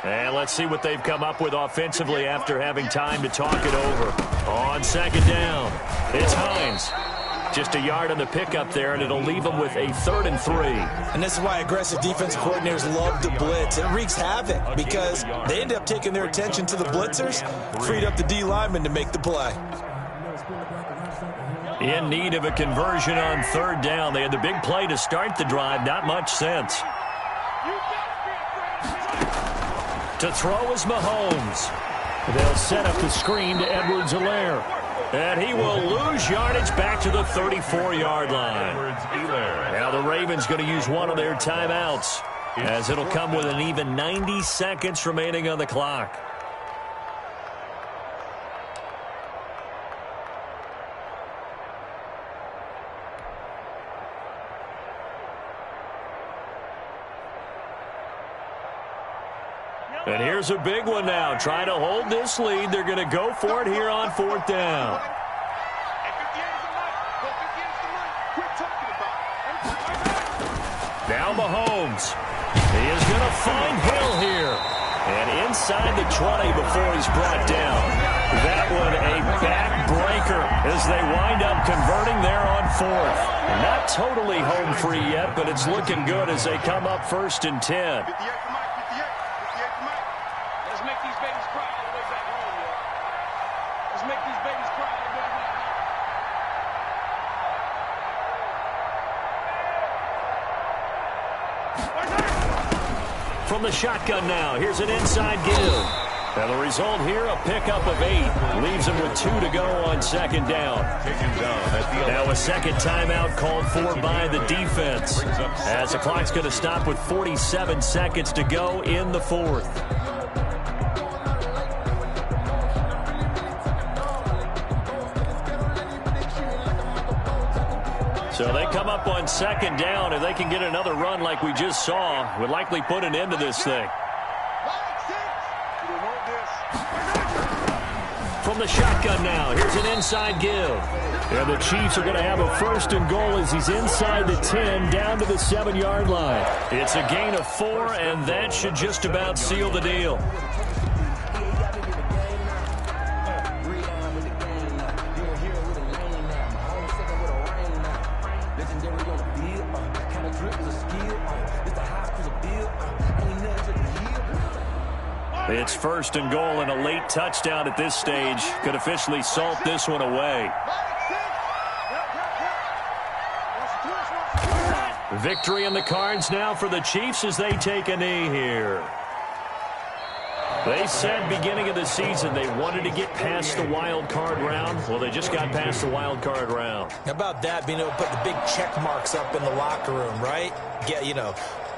And let's see what they've come up with offensively after having time to talk it over. On 2nd down, it's Hines. Just a yard on the pickup there, and it'll leave them with a 3rd and 3. And this is why aggressive defensive coordinators love to blitz. It wreaks havoc because they end up taking their attention to the blitzers, freed up the D lineman to make the play. In need of a conversion on 3rd down. They had the big play to start the drive. Not much sense. To throw is Mahomes. They'll set up the screen to Edwards-Helaire. And he will lose yardage back to the 34-yard line. Now the Ravens going to use one of their timeouts, as it'll come with an even 90 seconds remaining on the clock. And here's a big one now. Trying to hold this lead. They're going to go for it here on 4th down. Now Mahomes. He is going to find Hill here. And inside the 20 before he's brought down. That one a backbreaker as they wind up converting there on 4th. Not totally home free yet, but it's looking good as they come up 1st and 10. From the shotgun now, here's an inside give. And the result here, a pickup of 8. Leaves him with 2 to go on second down. Now a second timeout called for by the defense, as the clock's going to stop with 47 seconds to go in the fourth. So they come up on second down. If they can get another run like we just saw, would likely put an end to this thing. From the shotgun now, here's an inside give. And the Chiefs are going to have a first and goal as he's inside the 10, down to the 7-yard line. It's a gain of 4, and that should just about seal the deal. It's first and goal, and a late touchdown at this stage could officially salt this one away. Victory in the cards now for the Chiefs as they take a knee here. They said beginning of the season they wanted to get past the wild card round. Well, they just got past the wild card round. How about that, being able to put the big check marks up in the locker room, right?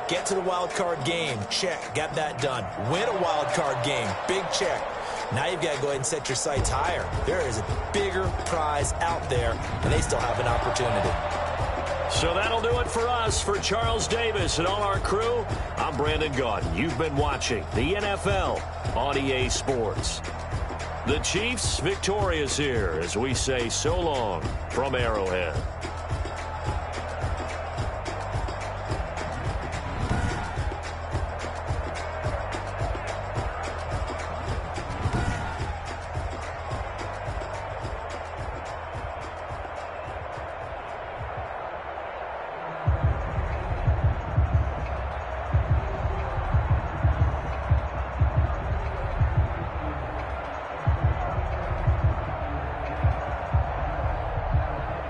Get to the wild card game. Check. Got that done. Win a wild card game. Big check. Now you've got to go ahead and set your sights higher. There is a bigger prize out there, and they still have an opportunity. So that'll do it for us. For Charles Davis and all our crew, I'm Brandon Gaudin. You've been watching the NFL on EA Sports. The Chiefs victorious here as we say so long from Arrowhead.